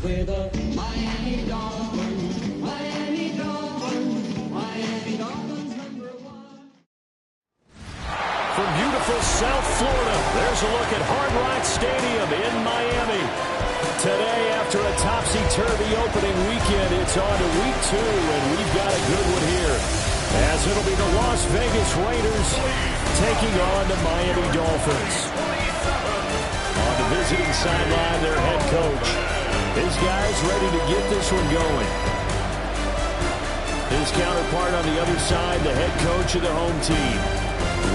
With a Miami Dolphins, Miami Dolphins, Miami Dolphins #1. From beautiful South Florida, there's a look at Hard Rock Stadium in Miami. Today, after a topsy-turvy opening weekend, it's on to week 2, and we've got a good one here. As it'll be the Las Vegas Raiders taking on the Miami Dolphins. On the visiting sideline, their head coach. His guys ready to get this one going. His counterpart on the other side, the head coach of the home team.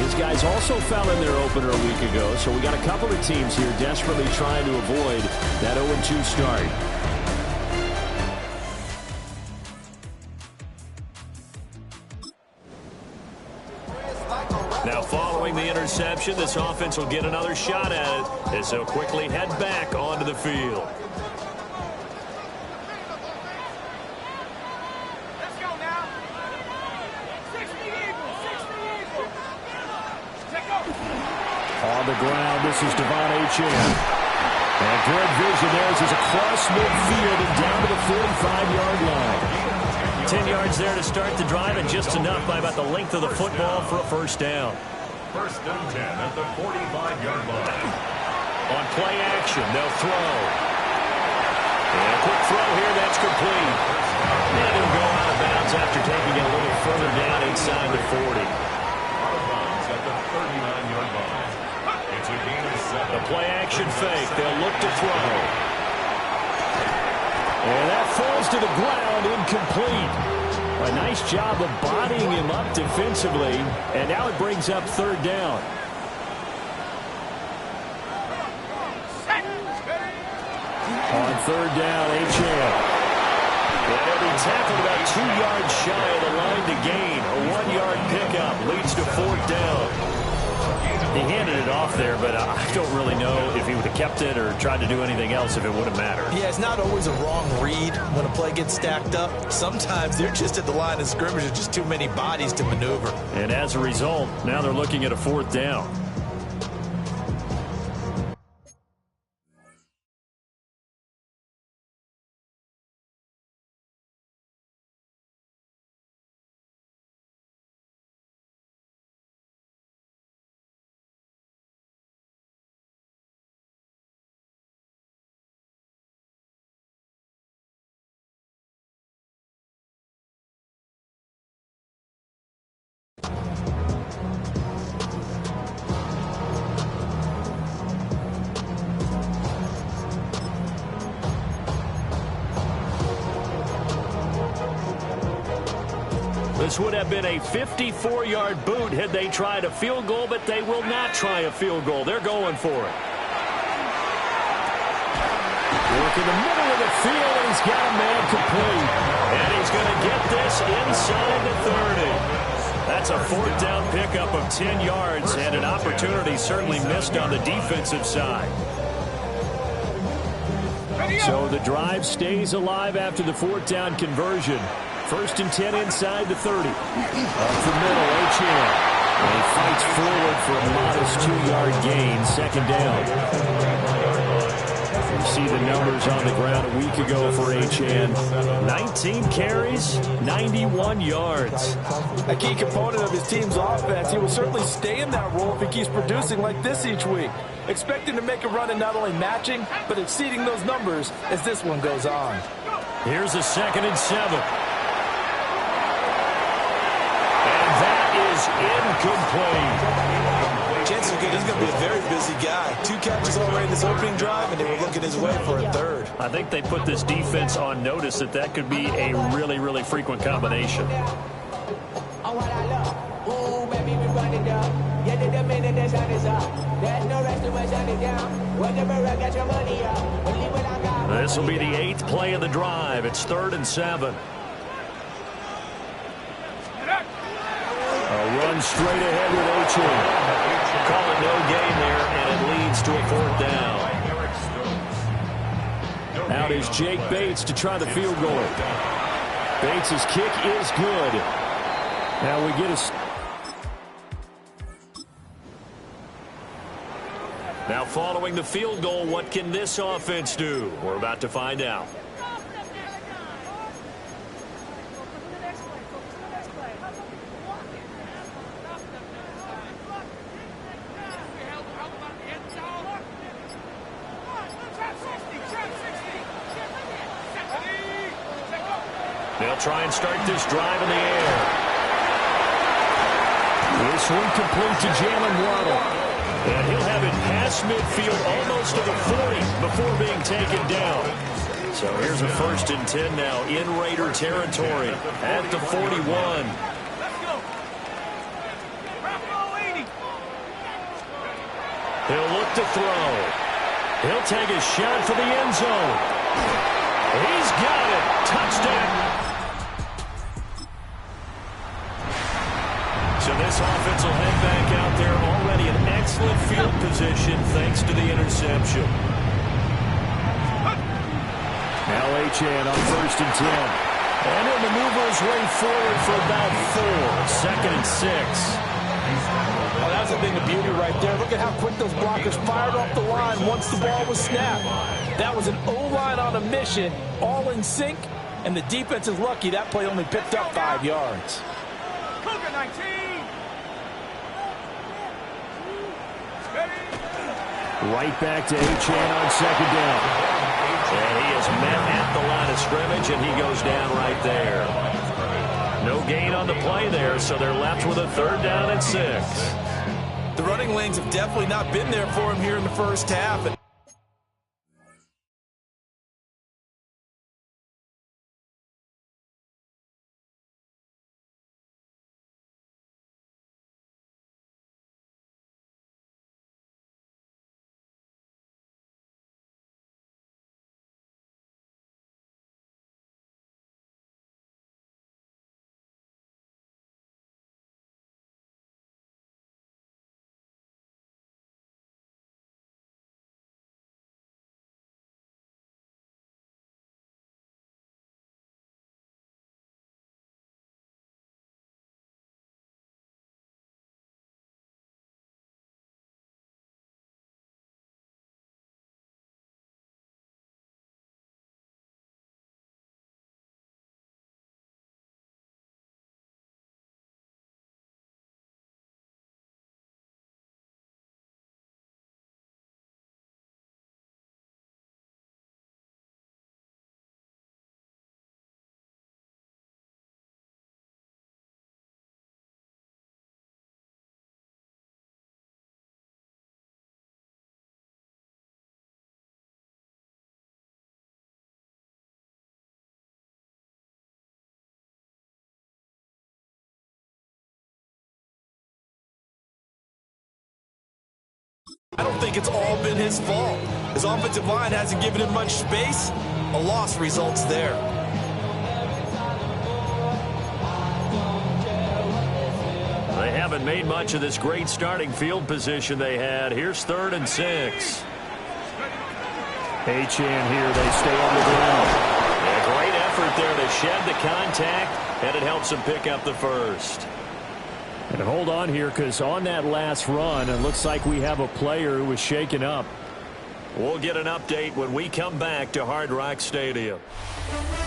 His guys also fell in their opener a week ago, so we got a couple of teams here desperately trying to avoid that 0-2 start. Now following the interception, this offense will get another shot at it as they'll quickly head back onto the field. On the ground, this is Devon Achane. And good vision there as he's across midfield and down to the 45-yard line. 10 yards there to start the drive, and just enough by about the length of the football for a first down. First and 10 at the 45-yard line. On play action, they'll throw. And a quick throw here, that's complete. And it'll go out of bounds after taking it a little further down inside the 40. Out of bounds at the 39-yard line. It's a gain of 7. The play action fake, they'll look to throw. And that falls to the ground, incomplete. A nice job of bodying him up defensively, and now it brings up third down. On third down, Achane. And he'll be tackled about 2 yards shy of the line to gain. A 1-yard pickup leads to fourth down. He handed it off there, but I don't really know if he would have kept it or tried to do anything else if it would have mattered. Yeah, it's not always a wrong read when a play gets stacked up. Sometimes they're just at the line of scrimmage. There's just too many bodies to maneuver. And as a result, now they're looking at a fourth down. This would have been a 54-yard boot had they tried a field goal, but they will not try a field goal. They're going for it. Work in the middle of the field, and he's got a man complete. And he's going to get this inside the 30. That's a fourth down pickup of 10 yards, and an opportunity certainly missed on the defensive side. So the drive stays alive after the fourth down conversion. First and 10 inside the 30. Up the middle, Achane. And he fights forward for a modest 2-yard gain, second down. You see the numbers on the ground a week ago for Achane. 19 carries, 91 yards. A key component of his team's offense. He will certainly stay in that role if he keeps producing like this each week. Expecting to make a run and not only matching, but exceeding those numbers as this one goes on. Here's a 2nd and 7. Incomplete. Chances are good he's going to be a very busy guy. 2 catches already in this opening drive, and they were looking his way for a third. I think they put this defense on notice that could be a really, really frequent combination. This will be the 8th play of the drive. It's 3rd and 7. Run straight ahead with Achane. Call it no gain there, and it leads to a fourth down. Out is Jake Bates to try the field goal. Bates' kick is good. Now we get a... Now following the field goal, what can this offense do? We're about to find out. They'll try and start this drive in the air. This one complete to Jalen Waddle. And he'll have it past midfield almost to the 40 before being taken down. So here's a 1st and 10 now in Raider territory at the 41. He'll look to throw. He'll take a shot for the end zone. He's got it. Touchdown. So this offense will head back out there, already in excellent field position thanks to the interception. Now Achane on 1st and 10. And he'll maneuver his way forward for about 4. 2nd and 6. Oh, that's a thing of beauty right there. Look at how quick those blockers fired off the line once the ball was snapped. That was an O-line on a mission, all in sync, and the defense is lucky that play only picked up 5 yards. Cougar 19. Right back to Achane on 2nd down. And he is met at the line of scrimmage, and he goes down right there. No gain on the play there, so they're left with a 3rd down and 6. The running lanes have definitely not been there for him here in the first half. I don't think it's all been his fault. His offensive line hasn't given him much space. A loss results there. They haven't made much of this great starting field position they had. Here's 3rd and 6. Achane here. They stay on the ground. Yeah, great effort there to shed the contact, and it helps them pick up the 1st. And hold on here, because on that last run, it looks like we have a player who was shaken up. We'll get an update when we come back to Hard Rock Stadium.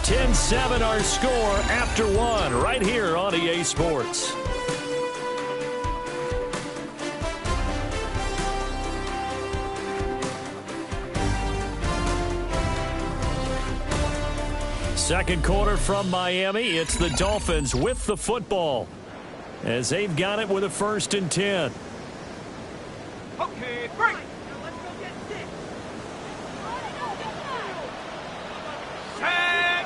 10-7 our score after 1 right here on EA Sports. Second quarter from Miami. It's the Dolphins with the football, as they've got it with a 1st and 10. Okay, break. Let's go get 6. Set.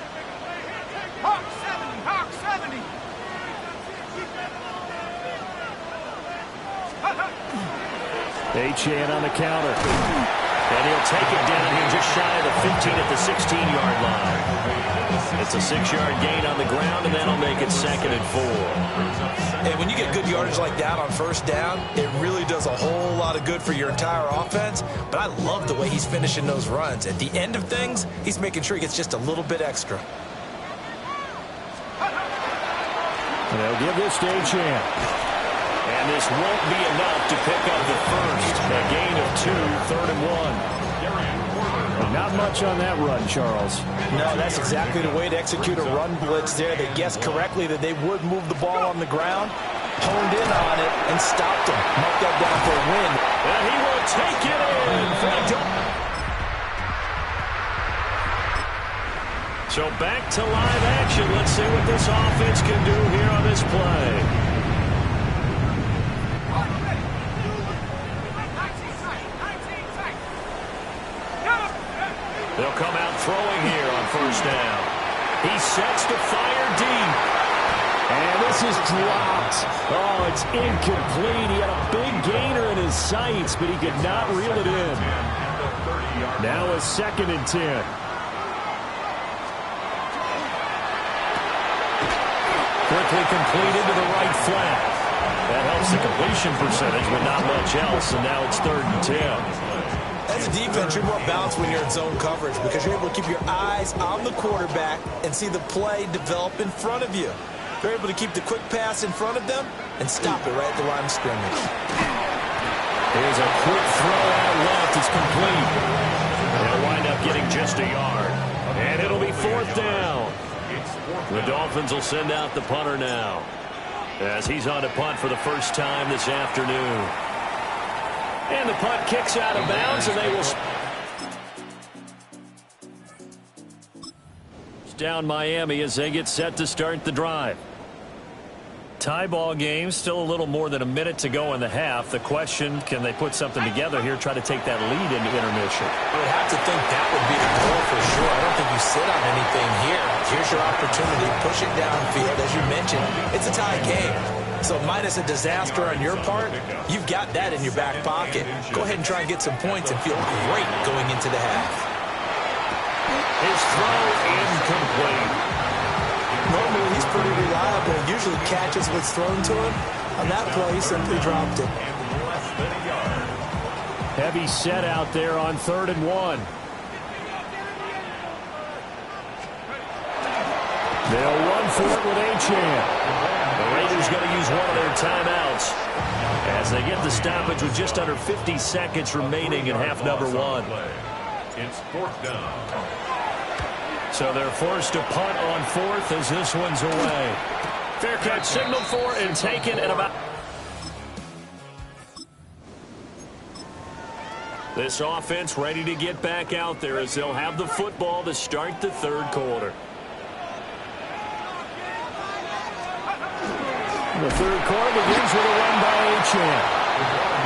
Hawk 70. Hawk 70. Achane on the counter. And he'll take it down here just shy of the 15 at the 16-yard line. It's a 6-yard gain on the ground, and that'll make it 2nd and 4. And when you get good yardage like that on first down, it really does a whole lot of good for your entire offense. But I love the way he's finishing those runs. At the end of things, he's making sure he gets just a little bit extra. They'll give this to Achane. And this won't be enough to pick up the first. A gain of 2, 3rd and 1. Not much on that run, Charles. No, that's exactly the way to execute a run blitz there. They guessed correctly that they would move the ball on the ground, honed in on it, and stopped him. Mark that down for a win. And he will take it in for the Dolphins. So back to live action. Let's see what this offense can do here on this play. They'll come out throwing here on first down. He sets to fire deep. And this is dropped. Oh, it's incomplete. He had a big gainer in his sights, but he could not reel it in. Now a 2nd and 10. Quickly completed to the right flat. That helps the completion percentage, but not much else. And now it's 3rd and 10. As a defense, you're more balanced when you're in zone coverage because you're able to keep your eyes on the quarterback and see the play develop in front of you. You're able to keep the quick pass in front of them and stop it right at the line of scrimmage. Here's a quick throw out left. It's complete. They'll wind up getting just a yard. And it'll be 4th down. The Dolphins will send out the punter now as he's on to punt for the first time this afternoon. And the punt kicks out of bounds, and they will... It's down Miami as they get set to start the drive. Tie ball game, still a little more than a minute to go in the half. The question, can they put something together here, try to take that lead into intermission? I would have to think that would be the goal for sure. I don't think you sit on anything here. Here's your opportunity. Push it downfield. As you mentioned, it's a tie game. So minus a disaster on your part, you've got that in your back pocket. Go ahead and try and get some points and feel great going into the half. His throw incomplete. Normally, he's pretty reliable. Usually catches what's thrown to him. On that play, he simply dropped it. Heavy set out there on 3rd and 1. They'll run for it with Achane. The Raiders going to use one of their timeouts as they get the stoppage with just under 50 seconds remaining in half number 1. It's 4th down. So they're forced to punt on 4th as this one's away. Fair catch signaled for and taken at about... This offense ready to get back out there as they'll have the football to start the 3rd quarter. The 3rd quarter begins with a run by Achane.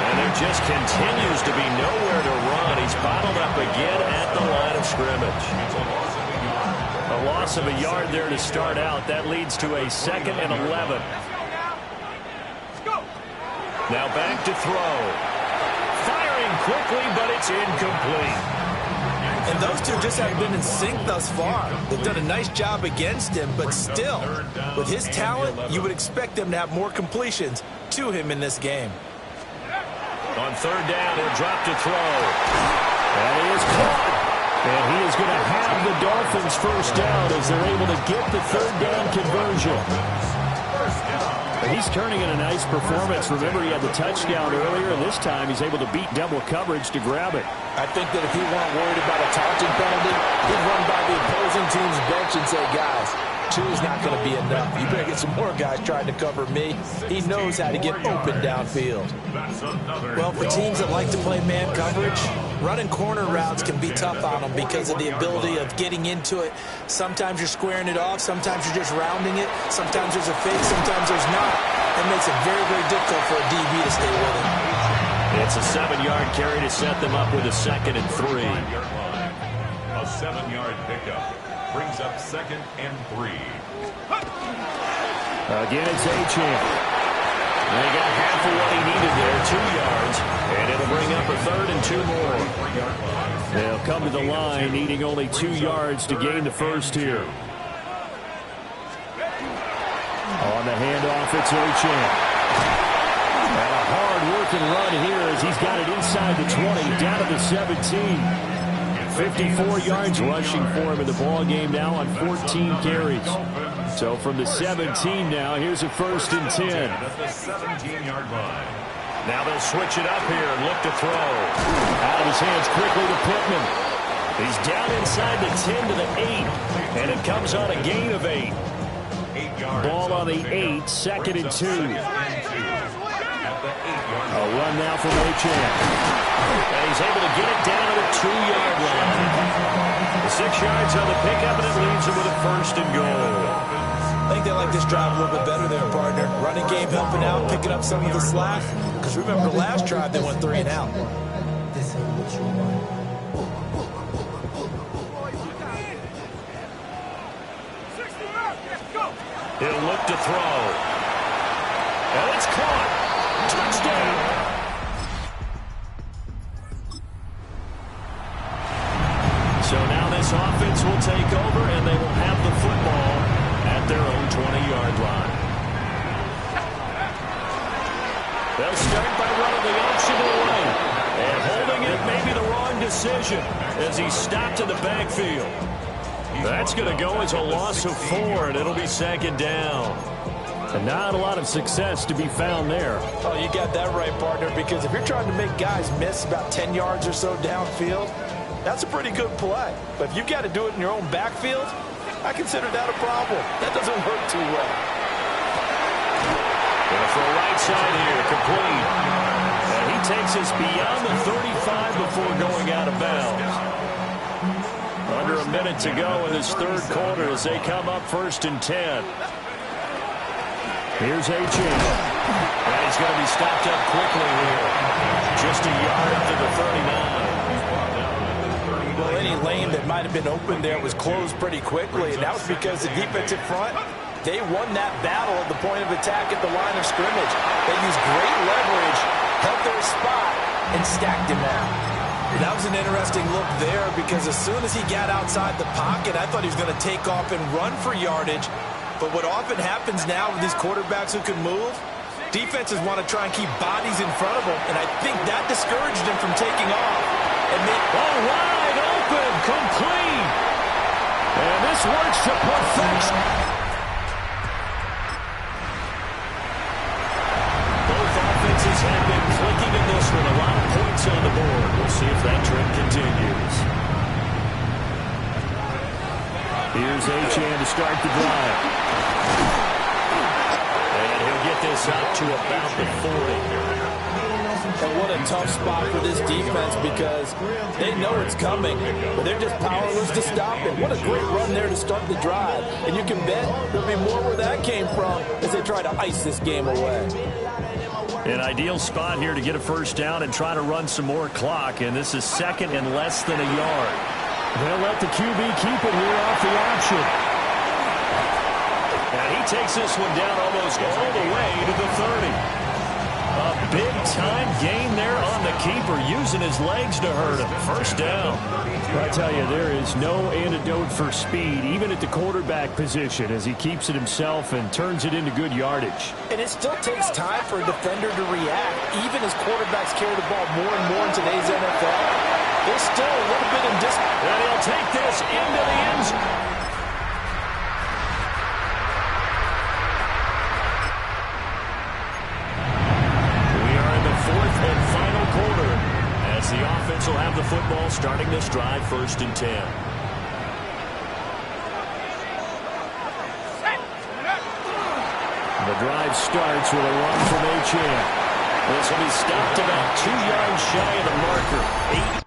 And there just continues to be nowhere to run. He's bottled up again at the line of scrimmage. A loss of a yard there to start out. That leads to a 2nd and 11. Now back to throw. Firing quickly, but it's incomplete. And those two just haven't been in sync thus far. They've done a nice job against him, but still, with his talent, you would expect them to have more completions to him in this game. On 3rd down, he'll drop to throw. And he is caught. And he is going to have the Dolphins first down as they're able to get the 3rd down conversion. He's turning in a nice performance. Remember, he had the touchdown earlier, and this time he's able to beat double coverage to grab it. I think that if he weren't worried about a taunting penalty, he'd run by the opposing team's bench and say, guys, 2 is not going to be enough. You better get some more guys trying to cover me. He knows how to get open downfield. Well, for teams that like to play man coverage, running corner routes can be tough on them because of the ability of getting into it. Sometimes you're squaring it off. Sometimes you're just rounding it. Sometimes there's a fake. Sometimes there's not. It makes it very, very difficult for a DB to stay with it. It's a 7-yard carry to set them up with a 2nd and 3. A 7-yard pickup brings up 2nd and 3. Again, it's Achane. They got half of what he needed there, 2 yards, and it'll bring up a 3rd and 2 more. They'll come to the line, needing only 2 yards to gain the first here. On the handoff, it's Achane. And a hard-working run here as he's got it inside the 20, down to the 17. 54 yards rushing for him in the ball game now on 14 carries. So from the 17 now, here's a 1st and 10. At the 17-yard line. Now they'll switch it up here and look to throw. Out of his hands quickly to Pittman. He's down inside the 10 to the 8, and it comes on a gain of 8. 8 yards. Ball on the 8, 2nd and 2. A run now from Achane. And he's able to get it down to the 2-yard line. 6 yards on the pickup, and it leaves him with a 1st and goal. I think they like this drive a little bit better there, partner. Running game helping out, picking up some of the slack. Because remember, the last drive, they went 3 and out. This ain't what you want. He'll look to throw. And it's caught. Touchdown. So now this offense will take over, and they will have the football at their own 20-yard line. They'll start by running the option away. And holding it may be the wrong decision as he's stopped in the backfield. That's going to go as a loss of 4, and it'll be 2nd down. And not a lot of success to be found there. Oh, you got that right, partner, because if you're trying to make guys miss about 10 yards or so downfield, that's a pretty good play. But if you've got to do it in your own backfield, I consider that a problem. That doesn't work too well. And for a right side here, complete. And he takes us beyond the 35 before going out of bounds. Under a minute to go in this 3rd quarter as they come up 1st and 10. Here's Achane. And he's going to be stopped up quickly here. Just a yard up to the 39. Well, any lane that might have been open there was closed pretty quickly, and that was because the defensive front, they won that battle at the point of attack at the line of scrimmage. They used great leverage, held their spot, and stacked him out. That was an interesting look there because as soon as he got outside the pocket, I thought he was going to take off and run for yardage. But what often happens now with these quarterbacks who can move, defenses want to try and keep bodies in front of them, and I think that discouraged him from taking off. And wide open, complete. And this works to perfection. Both offenses have been clicking in this one. A lot of points on the board. We'll see if that trend continues. Here's Achane to start the drive. And he'll get this out to about the 40. And what a tough spot for this defense because they know it's coming, but they're just powerless to stop it. What a great run there to start the drive. And you can bet there'll be more where that came from as they try to ice this game away. An ideal spot here to get a 1st down and try to run some more clock, and this is 2nd and less than a yard. They'll let the QB keep it here off the option. And he takes this one down almost all the way to the 30. A big-time gain there on the keeper, using his legs to hurt him. 1st down. I tell you, there is no antidote for speed, even at the quarterback position, as he keeps it himself and turns it into good yardage. And it still takes time for a defender to react, even as quarterbacks carry the ball more and more in today's NFL. There's still a little bit of distance. And he'll take this into the end zone. The offense will have the football starting this drive 1st and 10. The drive starts with a run from Achane. This will be stopped about 2 yards shy of the marker. 8.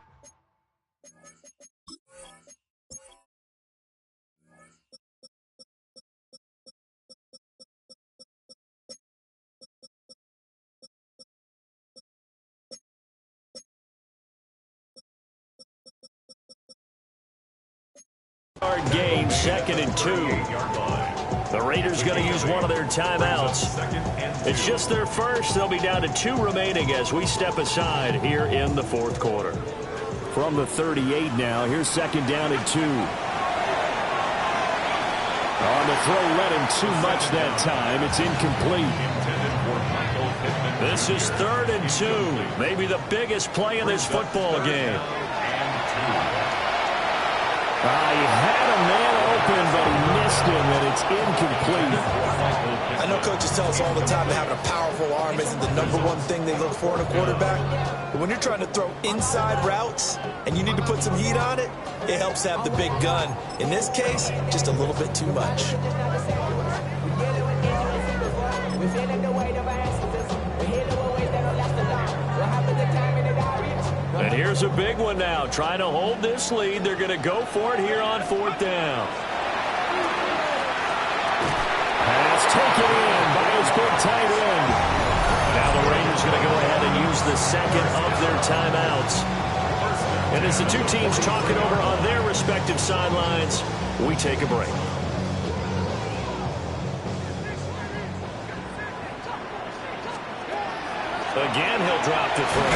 Gain, 2nd and 2. The Raiders going to use one of their timeouts. It's just their first. They'll be down to 2 remaining as we step aside here in the fourth quarter. From the 38 now, here's second down and 2. On the throw, led him too much that time. It's incomplete. This is 3rd and 2. Maybe the biggest play in this football game. He had a man open, but he missed him, and it's incomplete. I know coaches tell us all the time that having a powerful arm isn't the #1 thing they look for in a quarterback. But when you're trying to throw inside routes and you need to put some heat on it, it helps to have the big gun. In this case, just a little bit too much. And here's a big one now. Trying to hold this lead. They're going to go for it here on 4th down. Pass taken in by his big tight end. Now the Raiders going to go ahead and use the second of their timeouts. And as the two teams talking over on their respective sidelines, we take a break. Again, he'll drop the throw.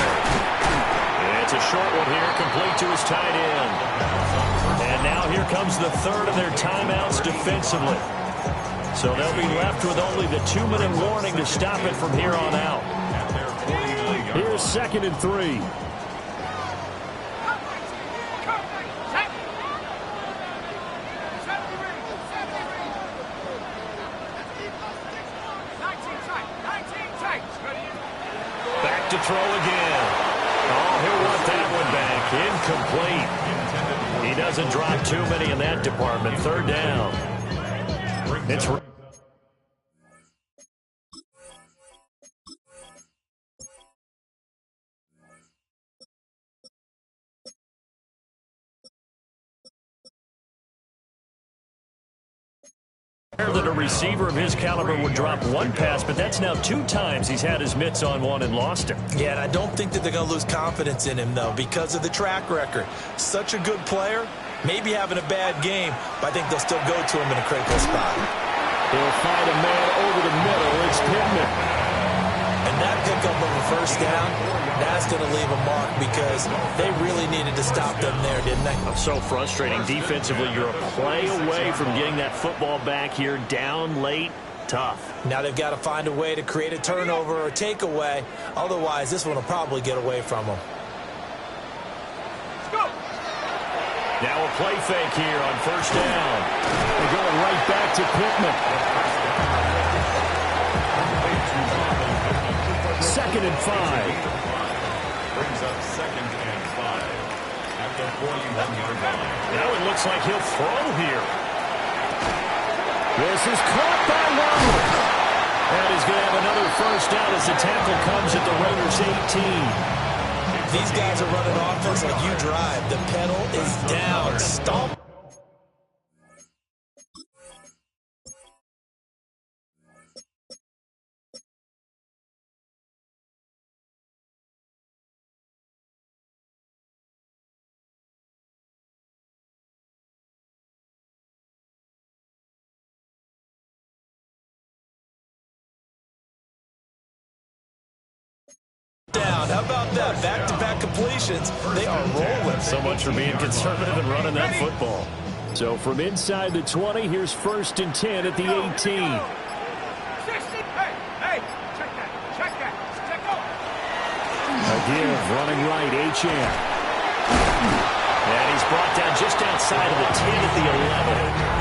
It's a short one here, complete to his tight end. And now here comes the 3rd of their timeouts defensively. So they'll be left with only the 2-minute warning to stop it from here on out. Here's 2nd and 3. Back to throw again. Oh, he'll want that one back. Incomplete. He doesn't drop too many in that department. 3rd down. It's that a receiver of his caliber would drop one pass, but that's now 2 times he's had his mitts on one and lost him. Yeah, and I don't think that they're going to lose confidence in him, though, because of the track record. Such a good player, maybe having a bad game, but I think they'll still go to him in a critical spot. He'll find a man over the middle. It's Pittman. And that pickup of a 1st down, that's going to leave a mark because they really needed to stop them there, didn't they? So frustrating. Defensively, you're a play away from getting that football back here. Down late, tough. Now they've got to find a way to create a turnover or a takeaway. Otherwise, this one will probably get away from them. Let's go. Now a play fake here on 1st down. They're going right back to Pittman. 2nd and 5. Brings up 2nd and 5 at the 41-yard line. Now it looks like he'll throw here. This is caught by Waddle. And he's going to have another 1st down as the tackle comes at the Raiders' 18. These guys are running offense like you drive. The pedal is down. Stomp. Down. How about that? Back-to-back completions. They are rolling. So much for being conservative and running that football. So from inside the 20, here's 1st and 10 at the 18. 60. Hey, check that. Check go. Again, running right, H.M. And he's brought down just outside of the 10 at the 11.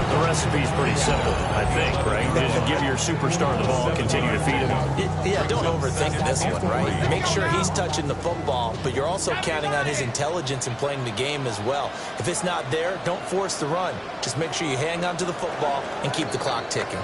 The recipe's pretty simple, I think, right? Just give your superstar the ball, continue to feed him. Yeah, don't overthink this one, right? Make sure he's touching the football, but you're also counting on his intelligence in playing the game as well. If it's not there, don't force the run. Just make sure you hang on to the football and keep the clock ticking.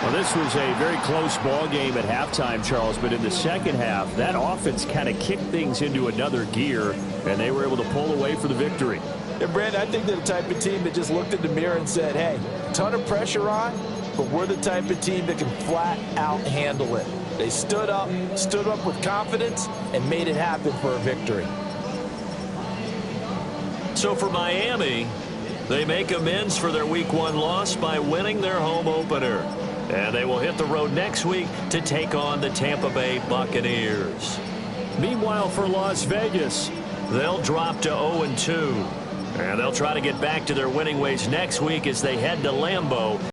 Well, this was a very close ball game at halftime, Charles, but in the second half, that offense kind of kicked things into another gear, and they were able to pull away for the victory. And Brandon, I think they're the type of team that just looked in the mirror and said, hey, ton of pressure on, but we're the type of team that can flat out handle it. They stood up with confidence, and made it happen for a victory. So for Miami, They make amends for their Week 1 loss by winning their home opener. And they will hit the road next week to take on the Tampa Bay Buccaneers. Meanwhile, for Las Vegas, they'll drop to 0-2. And they'll try to get back to their winning ways next week as they head to Lambeau